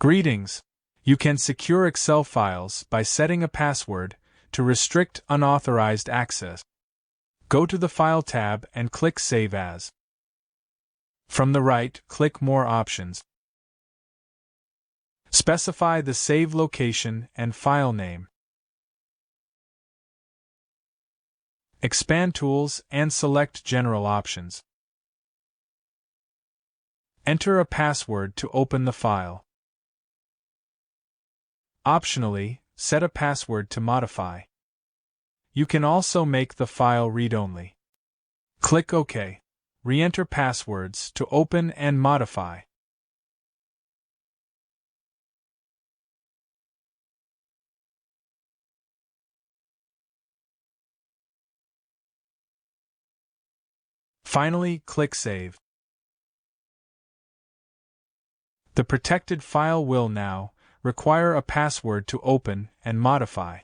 Greetings! You can secure Excel files by setting a password to restrict unauthorized access. Go to the File tab and click Save As. From the right, click More Options. Specify the save location and file name. Expand Tools and select General Options. Enter a password to open the file. Optionally, set a password to modify. You can also make the file read-only. Click OK. Re-enter passwords to open and modify. Finally, click Save. The protected file will now require a password to open and modify.